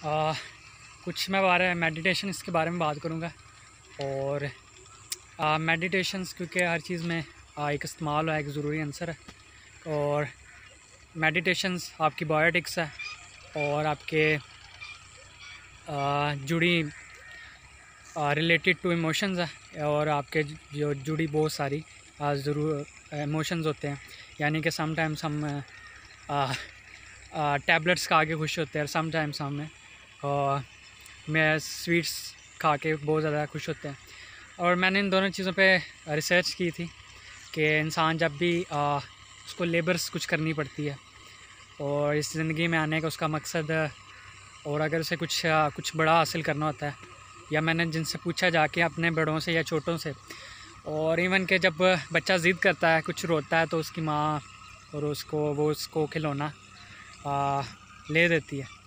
आ, कुछ मैं बारे मेडिटेशन इसके बारे में बात करूँगा। और मेडिटेशंस क्योंकि हर चीज़ में एक इस्तेमाल है, एक ज़रूरी आंसर है। और मेडिटेशंस आपकी बायोटिक्स है और आपके जुड़ी रिलेटेड टू इमोशंस है और आपके जो जुड़ी बहुत सारी ज़रूर इमोशंस होते हैं। यानी कि समटाइम्स हम टैबलेट्स खा के खुश होते हैं और समटाइम्स हमें मैं स्वीट्स खा के बहुत ज़्यादा खुश होते हैं। और मैंने इन दोनों चीज़ों पे रिसर्च की थी कि इंसान जब भी उसको लेबर्स कुछ करनी पड़ती है और इस ज़िंदगी में आने का उसका मकसद, और अगर उसे कुछ बड़ा हासिल करना होता है, या मैंने जिनसे पूछा जाके अपने बड़ों से या छोटों से, और इवन के जब बच्चा ज़िद करता है, कुछ रोता है, तो उसकी माँ और उसको खिलौना ले देती है।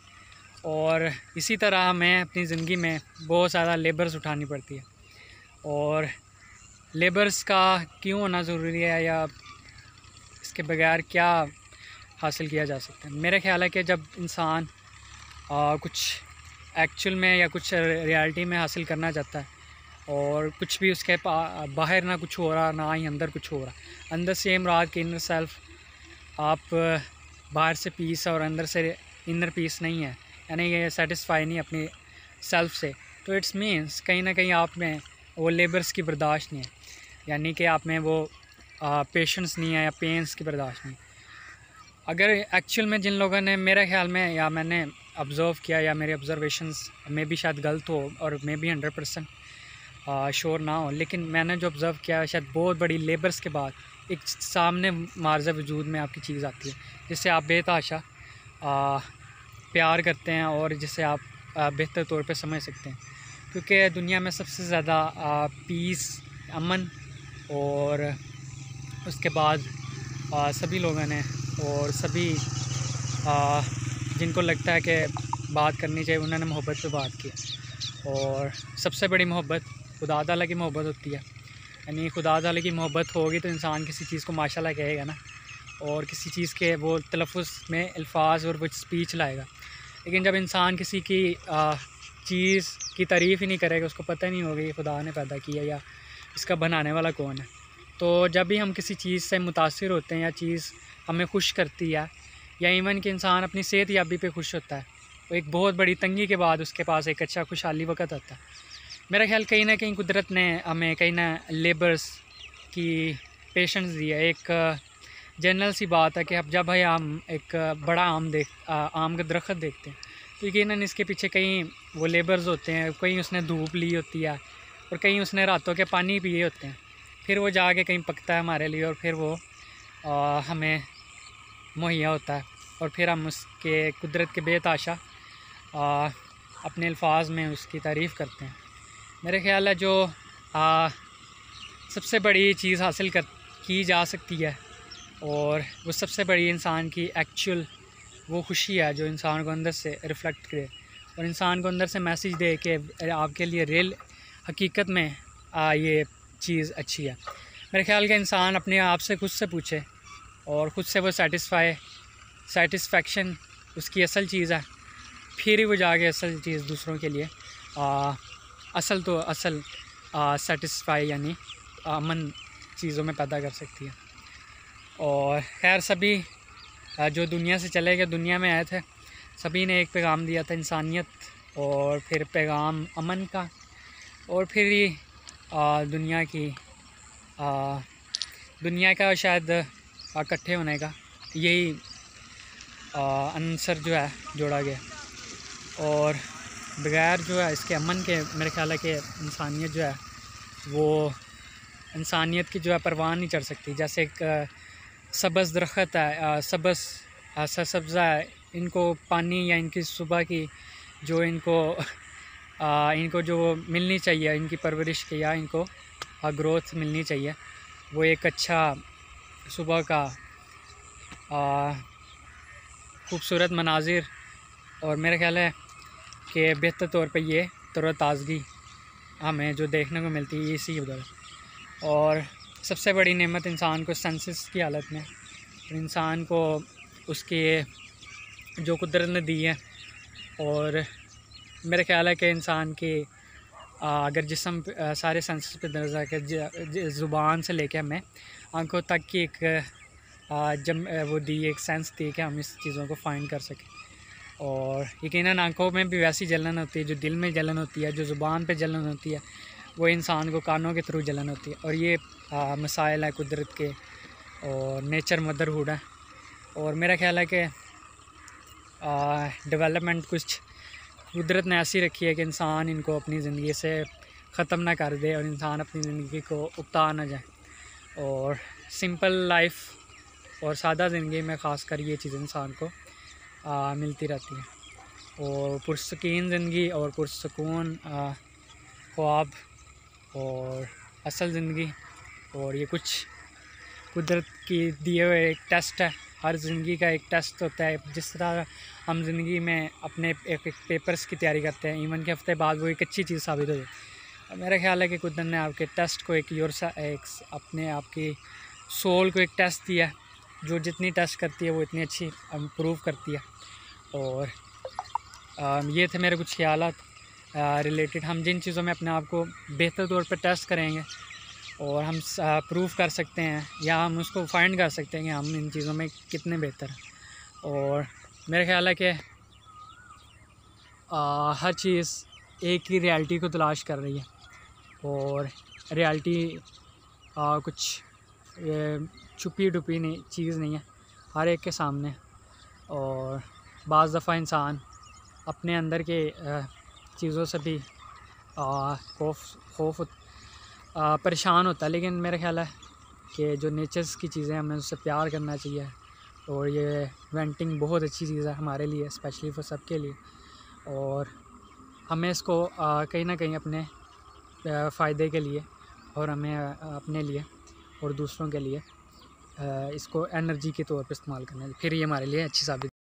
और इसी तरह हमें अपनी ज़िंदगी में बहुत ज़्यादा लेबर्स उठानी पड़ती है। और लेबर्स का क्यों होना ज़रूरी है या इसके बगैर क्या हासिल किया जा सकता है? मेरा ख्याल है कि जब इंसान कुछ एक्चुअल में या कुछ रियलिटी में हासिल करना चाहता है और कुछ भी उसके बाहर ना कुछ हो रहा, ना ही अंदर कुछ हो रहा, अंदर से मुराद के इनर सेल्फ, आप बाहर से पीस और अंदर से इनर पीस नहीं है, यानी ये सेटिस्फाई नहीं अपनी सेल्फ से, तो इट्स मीन्स कहीं ना कहीं आप में वो लेबर्स की बर्दाश्त नहीं है, यानी कि आप में वो पेशेंस नहीं है या पेंस की बर्दाश्त नहीं। अगर एक्चुअल में जिन लोगों ने, मेरे ख्याल में या मैंने ऑब्ज़र्व किया या मेरे ऑब्ज़र्वेशंस में भी शायद गलत हो और मैं भी 100% श्योर ना हो, लेकिन मैंने जो ऑब्ज़र्व किया शायद बहुत बड़ी लेबर्स के बाद एक सामने मार्ज़ वजूद में आपकी चीज़ आती है जिससे आप बेतहाशा प्यार करते हैं और जिसे आप बेहतर तौर पे समझ सकते हैं। क्योंकि दुनिया में सबसे ज़्यादा पीस, अमन और उसके बाद सभी लोगों ने और सभी जिनको लगता है कि बात करनी चाहिए, उन्होंने मोहब्बत पे बात की। और सबसे बड़ी मोहब्बत खुदा ताला की मोहब्बत होती है। यानी खुदा ताला की मोहब्बत होगी तो इंसान किसी चीज़ को माशाल्लाह कहेगा ना, और किसी चीज़ के वो तलफ़ुज़ में अल्फाज और वो स्पीच लाएगा। लेकिन जब इंसान किसी की चीज़ की तारीफ़ ही नहीं करेगा, उसको पता नहीं होगा कि खुदा ने पैदा किया या इसका बनाने वाला कौन है, तो जब भी हम किसी चीज़ से मुतासिर होते हैं या चीज़ हमें खुश करती है, या इवन कि इंसान अपनी सेहत याबी पे खुश होता है, तो एक बहुत बड़ी तंगी के बाद उसके पास एक अच्छा खुशहाली वक़्त आता है। मेरा ख्याल कहीं ना कहीं कुदरत ने हमें कहीं ना लेबर्स की पेशेंस दी है। एक जनरल सी बात है कि अब जब भाई हम एक बड़ा आम का दरख्त देखते हैं तो यकीनन इसके पीछे कहीं वो लेबर्स होते हैं, कहीं उसने धूप ली होती है और कहीं उसने रातों के पानी पिए होते हैं, फिर वो जाके कहीं पकता है हमारे लिए और फिर वो हमें मुहैया होता है, और फिर हम उसके कुदरत के बेतहाशा अपने अल्फाज में उसकी तारीफ़ करते हैं। मेरे ख्याल है जो सबसे बड़ी चीज़ हासिल की जा सकती है और वो सबसे बड़ी इंसान की एक्चुअल वो खुशी है जो इंसान को अंदर से रिफ़्लेक्ट करे और इंसान को अंदर से मैसेज दे कि आपके लिए रियल हकीकत में ये चीज़ अच्छी है। मेरे ख्याल का इंसान अपने आप से खुद से पूछे और ख़ुद से वो सेटिस्फेक्शन उसकी असल चीज़ है, फिर ही वो जाके असल चीज़ दूसरों के लिए असल सेटिस्फाई यानी अमन चीज़ों में पैदा कर सकती है। और खैर सभी जो दुनिया से चले गए, दुनिया में आए थे, सभी ने एक पैगाम दिया था, इंसानियत, और फिर पैगाम अमन का, और फिर ही दुनिया का शायद इकट्ठे होने का यही आंसर जो है जोड़ा गया। और बगैर जो है इसके अमन के मेरे ख्याल है कि इंसानियत जो है वो इंसानियत की जो है परवाह नहीं चढ़ सकती। जैसे एक सब्ज़ दरख्त है, सब्ज़ा है, इनको पानी या इनकी सुबह की जो इनको जो मिलनी चाहिए, इनकी परवरिश की या इनको ग्रोथ मिलनी चाहिए, वो एक अच्छा सुबह का खूबसूरत मनाजिर, और मेरा ख्याल है कि बेहतर तौर पे ये तरोताज़गी हमें जो देखने को मिलती है इसी उधर। और सबसे बड़ी नेमत इंसान को सेंसेस की हालत में, तो इंसान को उसके जो कुदरत ने दी है और मेरा ख्याल है कि इंसान के अगर जिस्म सारे सेंसेस पे नज़र रखे, ज़ुबान से लेके हमें आंखों तक की एक जब वो दी एक सेंस दी कि हम इस चीज़ों को फाइंड कर सकें। और यकीनन आंखों में भी वैसी जलन होती है, जो दिल में जलन होती है, जो ज़ुबान पे जलन होती है, वो इंसान को कानों के थ्रू जलन होती है। और ये मसाइल है कुदरत के और नेचर मदरहुड है। और मेरा ख्याल है कि डेवलपमेंट कुछ कुदरत ने ऐसी रखी है कि इंसान इनको अपनी ज़िंदगी से ख़त्म ना कर दे और इंसान अपनी ज़िंदगी को उकता ना जाए। और सिंपल लाइफ और सादा ज़िंदगी में ख़ासकर ये चीज़ इंसान को मिलती रहती है। और पुरसकीन ज़िंदगी और पुरसकून ख्वाब और असल ज़िंदगी, और ये कुछ कुदरत की दिए हुए एक टेस्ट है। हर ज़िंदगी का एक टेस्ट होता है। जिस तरह हम ज़िंदगी में अपने एक पेपर्स की तैयारी करते हैं, इवन के हफ्ते बाद वो एक अच्छी चीज़ साबित हो जाए। मेरा ख्याल है कि कुदरत ने आपके टेस्ट को एक अपने आपकी सोल को एक टेस्ट दिया है, जो जितनी टेस्ट करती है वो इतनी अच्छी इम्प्रूव करती है। और ये थे मेरे कुछ ख्यालात रिलेटेड। हम जिन चीज़ों में अपने आप को बेहतर तौर पर टेस्ट करेंगे और हम प्रूव कर सकते हैं या हम उसको फाइंड कर सकते हैं कि हम इन चीज़ों में कितने बेहतर हैं। और मेरा ख्याल है कि हर चीज़ एक ही रियलिटी को तलाश कर रही है, और रियलिटी कुछ छुपी डुपी नहीं चीज़ नहीं है, हर एक के सामने। और बाज़ दफ़ा इंसान अपने अंदर के चीज़ों से भी खौफ परेशान होता है, लेकिन मेरा ख्याल है कि जो नेचर्स की चीज़ें हमें उससे प्यार करना चाहिए। और ये वेंटिंग बहुत अच्छी चीज़ है हमारे लिए, स्पेशली फॉर सबके लिए। और हमें इसको कहीं ना कहीं अपने फ़ायदे के लिए और हमें अपने लिए और दूसरों के लिए इसको एनर्जी के तौर पर इस्तेमाल करना है, फिर ये हमारे लिए अच्छी साबित